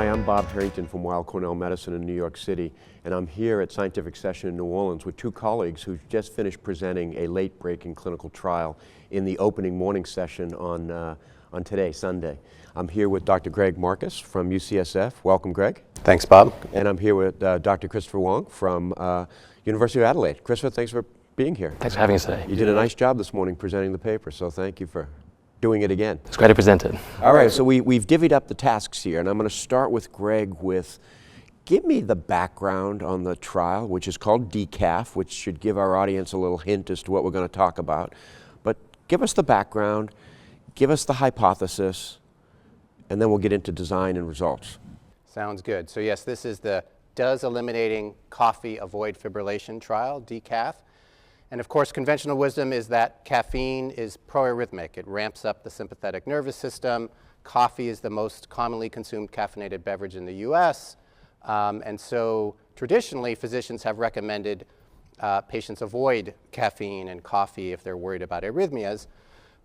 Hi, I'm Bob Harrington from Weill Cornell Medicine in New York City, and I'm here at Scientific Session in New Orleans with two colleagues who just finished presenting a late-breaking clinical trial in the opening morning session on today, Sunday. I'm here with Dr. Greg Marcus from UCSF. Welcome, Greg. Thanks, Bob. And I'm here with Dr. Christopher Wong from University of Adelaide. Christopher, thanks for being here. Thanks for having us today. You did a nice job this morning presenting the paper, so thank you for doing it again. It's great to present it. All right, so we've divvied up the tasks here, and I'm going to start with Greg with, give me the background on the trial, which is called DECAF, which should give our audience a little hint as to what we're going to talk about. But give us the background, give us the hypothesis, and then we'll get into design and results. Sounds good. So yes, this is the Does Eliminating Coffee Avoid Fibrillation trial, DECAF. And of course, conventional wisdom is that caffeine is proarrhythmic. It ramps up the sympathetic nervous system. Coffee is the most commonly consumed caffeinated beverage in the US. And so traditionally, physicians have recommended patients avoid caffeine and coffee if they're worried about arrhythmias.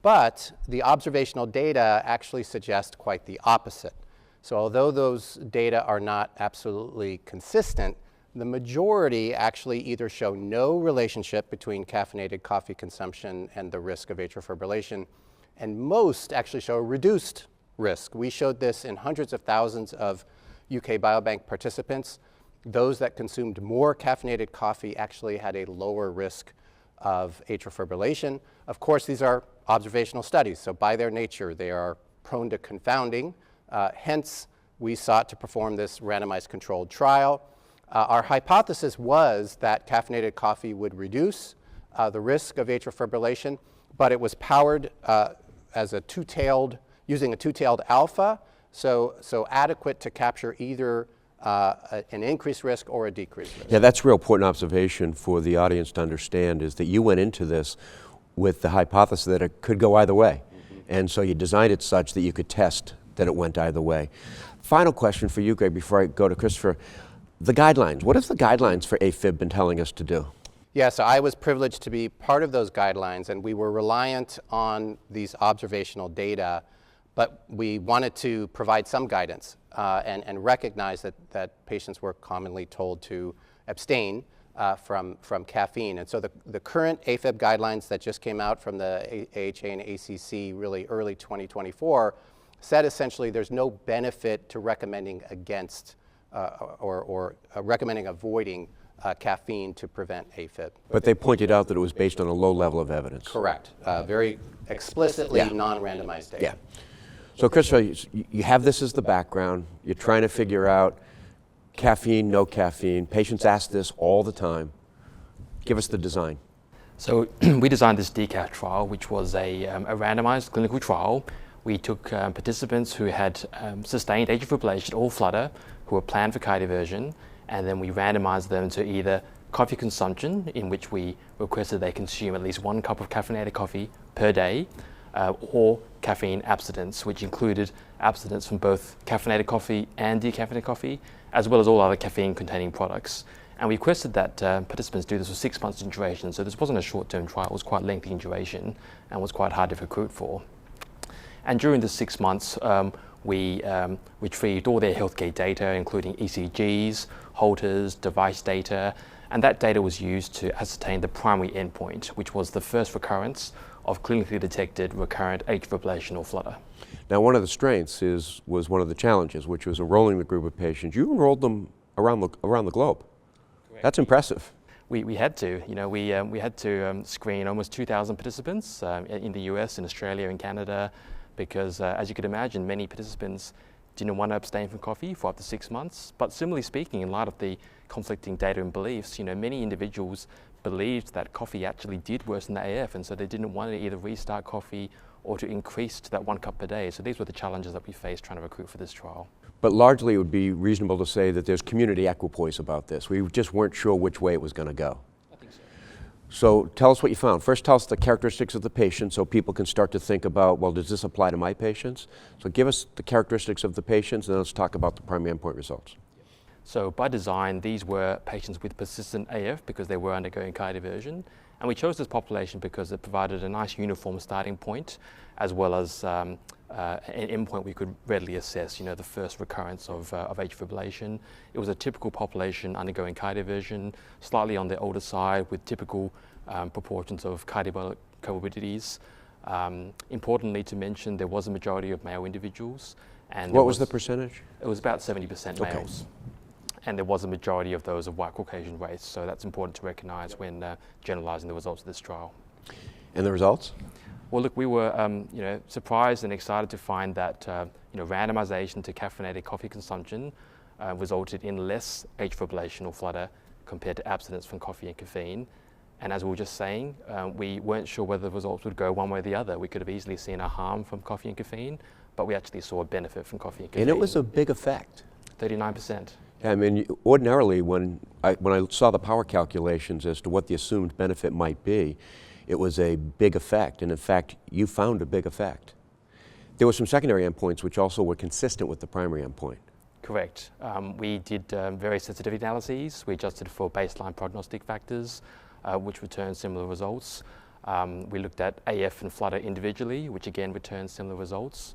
But the observational data actually suggest quite the opposite. So although those data are not absolutely consistent, the majority actually either show no relationship between caffeinated coffee consumption and the risk of atrial fibrillation, and most actually show a reduced risk. We showed this in hundreds of thousands of UK Biobank participants. Those that consumed more caffeinated coffee actually had a lower risk of atrial fibrillation. Of course, these are observational studies, so by their nature, they are prone to confounding. Hence, we sought to perform this randomized controlled trial. Our hypothesis was that caffeinated coffee would reduce the risk of atrial fibrillation, but it was powered as a using a two-tailed alpha, so adequate to capture either an increased risk or a decreased risk. Yeah, that's a real important observation for the audience to understand, is that you went into this with the hypothesis that it could go either way. Mm-hmm. And so you designed it such that you could test that it went either way. Final question for you, Greg, before I go to Christopher. The guidelines. What have the guidelines for AFib been telling us to do? Yeah, so I was privileged to be part of those guidelines, and we were reliant on these observational data, but we wanted to provide some guidance and recognize that patients were commonly told to abstain from caffeine. And so the current AFib guidelines that just came out from the AHA and ACC really early 2024 said essentially there's no benefit to recommending against or recommending avoiding caffeine to prevent AFib. But they pointed out that it was based on a low level of evidence. Correct. Very explicitly non-randomized data. Yeah. So Christopher, you have this as the background. You're trying to figure out caffeine, no caffeine. Patients ask this all the time. Give us the design. So we designed this DECAF trial, which was a randomized clinical trial. We took participants who had sustained atrial fibrillation or flutter, who were planned for cardioversion, and then we randomized them to either coffee consumption, in which we requested they consume at least 1 cup of caffeinated coffee per day, or caffeine abstinence, which included abstinence from both caffeinated coffee and decaffeinated coffee, as well as all other caffeine-containing products. And we requested that participants do this for 6 months in duration, so this wasn't a short-term trial, it was quite lengthy in duration and was quite hard to recruit for. And during the 6 months, we retrieved all their healthcare data, including ECGs, Holters, device data, and that data was used to ascertain the primary endpoint, which was the first recurrence of clinically detected recurrent atrial fibrillation or flutter. Now, one of the strengths was one of the challenges, which was enrolling the group of patients. You enrolled them around the globe. Correct. That's impressive. We had to, we had to screen almost 2,000 participants in the US, in Australia, in Canada, because as you could imagine, many participants didn't want to abstain from coffee for up to 6 months. But similarly speaking, in light of the conflicting data and beliefs, many individuals believed that coffee actually did worsen the AF, and so they didn't want to either restart coffee or to increase to that 1 cup per day. So these were the challenges that we faced trying to recruit for this trial. But largely it would be reasonable to say that there's community equipoise about this. We just weren't sure which way it was going to go. I think so. So tell us what you found. First, tell us the characteristics of the patient so people can start to think about, well, does this apply to my patients? So give us the characteristics of the patients, and then let's talk about the primary endpoint results. So by design, these were patients with persistent AF because they were undergoing cardioversion. And we chose this population because it provided a nice uniform starting point, as well as an endpoint we could readily assess, the first recurrence of atrial fibrillation. It was a typical population undergoing cardioversion, slightly on the older side with typical proportions of cardiometabolic comorbidities. Importantly to mention, there was a majority of male individuals. And what was the percentage? It was about 70% males. And there was a majority of those of white Caucasian race, so that's important to recognize when generalizing the results of this trial. And the results? Well, look, we were surprised and excited to find that randomization to caffeinated coffee consumption resulted in less atrial fibrillation or flutter compared to abstinence from coffee and caffeine. And as we were just saying, we weren't sure whether the results would go one way or the other. We could have easily seen a harm from coffee and caffeine, but we actually saw a benefit from coffee and caffeine. And it was a big effect. 39%. I mean, ordinarily, when I saw the power calculations as to what the assumed benefit might be, it was a big effect. And in fact, you found a big effect. There were some secondary endpoints which also were consistent with the primary endpoint. Correct. We did various sensitivity analyses. We adjusted for baseline prognostic factors, which returned similar results. We looked at AF and flutter individually, which again returned similar results.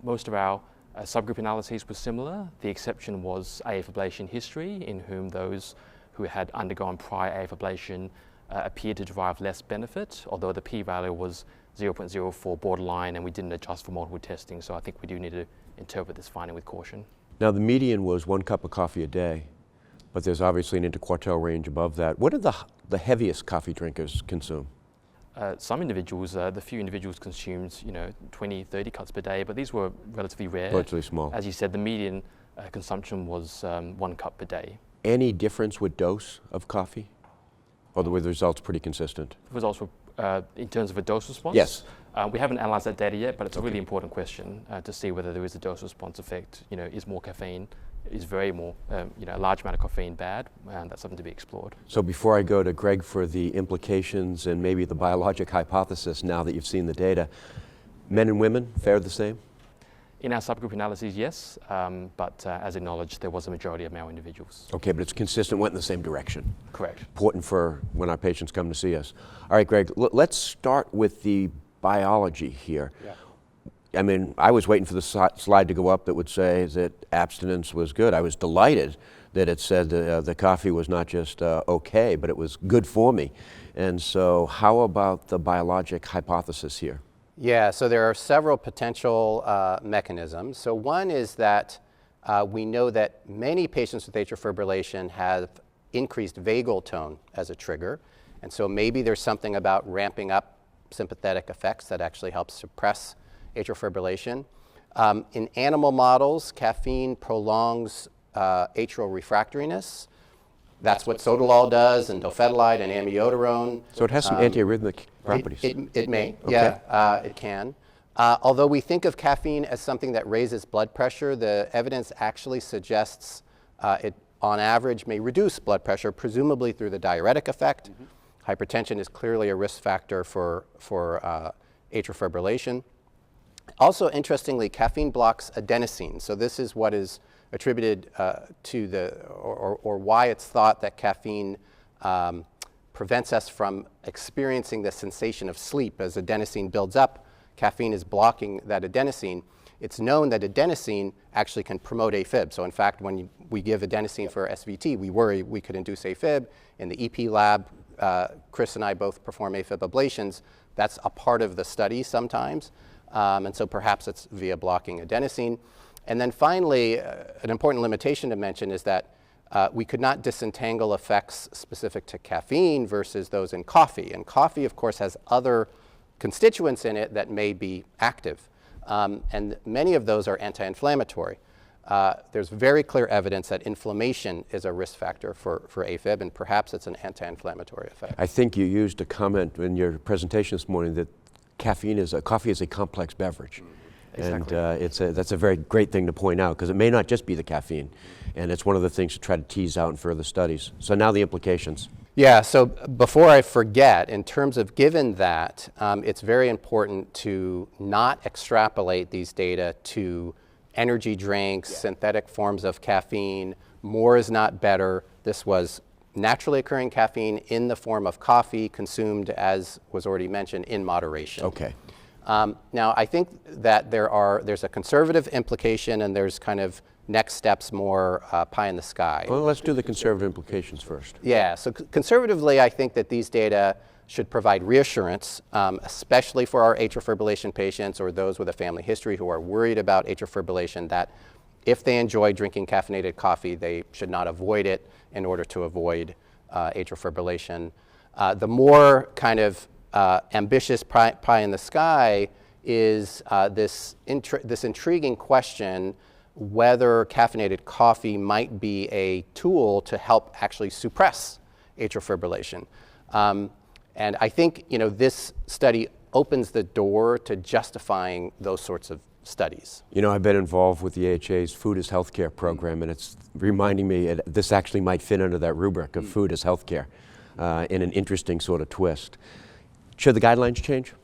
Most of our subgroup analyses were similar. The exception was AF ablation history, in whom those who had undergone prior AF ablation appeared to derive less benefit, although the p-value was 0.04 borderline, and we didn't adjust for multiple testing, so I think we do need to interpret this finding with caution. Now, the median was 1 cup of coffee a day, but there's obviously an interquartile range above that. What did the heaviest coffee drinkers consume? Some individuals, the few individuals consumed, 20, 30 cups per day, but these were relatively rare. Relatively small. As you said, the median consumption was 1 cup per day. Any difference with dose of coffee? Or were the results pretty consistent? The results were, in terms of a dose response? Yes. We haven't analyzed that data yet, but it's a really important question to see whether there is a dose response effect. Is more caffeine, is very more, a large amount of caffeine bad? And that's something to be explored. So before I go to Greg for the implications and maybe the biologic hypothesis, now that you've seen the data, men and women fared the same? In our subgroup analyses, yes, but as acknowledged, there was a majority of male individuals. Okay, but it's consistent, went in the same direction. Correct. Important for when our patients come to see us. All right, Greg, let's start with the biology here. Yeah. I mean, I was waiting for the slide to go up that would say that abstinence was good. I was delighted that it said the coffee was not just okay, but it was good for me. And so how about the biologic hypothesis here? Yeah, so there are several potential mechanisms. So one is that we know that many patients with atrial fibrillation have increased vagal tone as a trigger. And so maybe there's something about ramping up sympathetic effects that actually helps suppress atrial fibrillation. In animal models, caffeine prolongs atrial refractoriness. That's what sotalol does, and dofetilide and amiodarone. So it has some antiarrhythmic properties. It may, Okay. yeah, it can. Although we think of caffeine as something that raises blood pressure, the evidence actually suggests it, on average, may reduce blood pressure, presumably through the diuretic effect. Mm-hmm. Hypertension is clearly a risk factor for atrial fibrillation. Also, interestingly, caffeine blocks adenosine. So this is what is attributed to or why it's thought that caffeine prevents us from experiencing the sensation of sleep. As adenosine builds up, caffeine is blocking that adenosine. It's known that adenosine actually can promote AFib. So in fact, when we give adenosine for SVT, we worry we could induce AFib. In the EP lab, Chris and I both perform AFib ablations. That's a part of the study sometimes. And so perhaps it's via blocking adenosine. And then finally, an important limitation to mention is that we could not disentangle effects specific to caffeine versus those in coffee. And coffee, of course, has other constituents in it that may be active. And many of those are anti-inflammatory. There's very clear evidence that inflammation is a risk factor for AFib, and perhaps it's an anti-inflammatory effect. I think you used a comment in your presentation this morning that coffee is a complex beverage. Exactly. And that's a very great thing to point out, because it may not just be the caffeine. And it's one of the things to try to tease out in further studies. So now the implications. Yeah, so before I forget, in terms of given that, it's very important to not extrapolate these data to energy drinks, synthetic forms of caffeine, More is not better. This was naturally occurring caffeine in the form of coffee consumed, as was already mentioned, in moderation. Okay. Now, I think that there's a conservative implication and there's kind of next steps more pie in the sky. Well, let's do the conservative implications first. Yeah, so conservatively, I think that these data should provide reassurance, especially for our atrial fibrillation patients or those with a family history who are worried about atrial fibrillation, that if they enjoy drinking caffeinated coffee, they should not avoid it in order to avoid atrial fibrillation. The more kind of ambitious pie in the sky is this intriguing question whether caffeinated coffee might be a tool to help actually suppress atrial fibrillation. And I think this study opens the door to justifying those sorts of studies. I've been involved with the AHA's Food as Healthcare program, and it's reminding me this actually might fit under that rubric of food as healthcare in an interesting sort of twist. Should the guidelines change?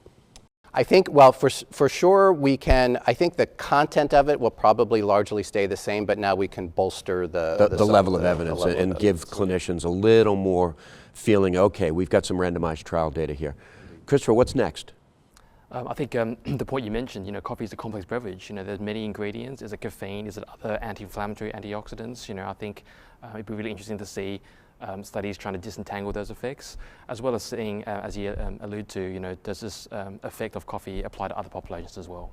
I think, well, for sure we can. I think the content of it will probably largely stay the same, but now we can bolster the level of evidence and give clinicians a little more feeling, okay, we've got some randomized trial data here. Christopher, what's next? I think the point you mentioned, coffee is a complex beverage. There's many ingredients. Is it caffeine? Is it other anti-inflammatory antioxidants? I think it'd be really interesting to see studies trying to disentangle those effects, as well as seeing, as you allude to, does this effect of coffee apply to other populations as well?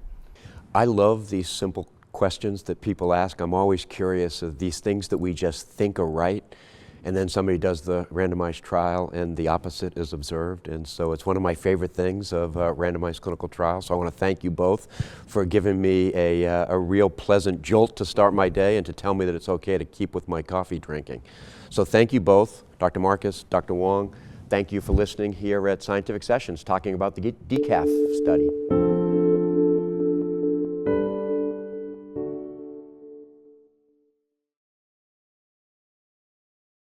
I love these simple questions that people ask. I'm always curious of these things that we just think are right, and then somebody does the randomized trial and the opposite is observed. And so it's one of my favorite things of randomized clinical trials. So I want to thank you both for giving me a real pleasant jolt to start my day and to tell me that it's okay to keep with my coffee drinking. So thank you both, Dr. Marcus, Dr. Wong. Thank you for listening here at Scientific Sessions, talking about the DECAF study.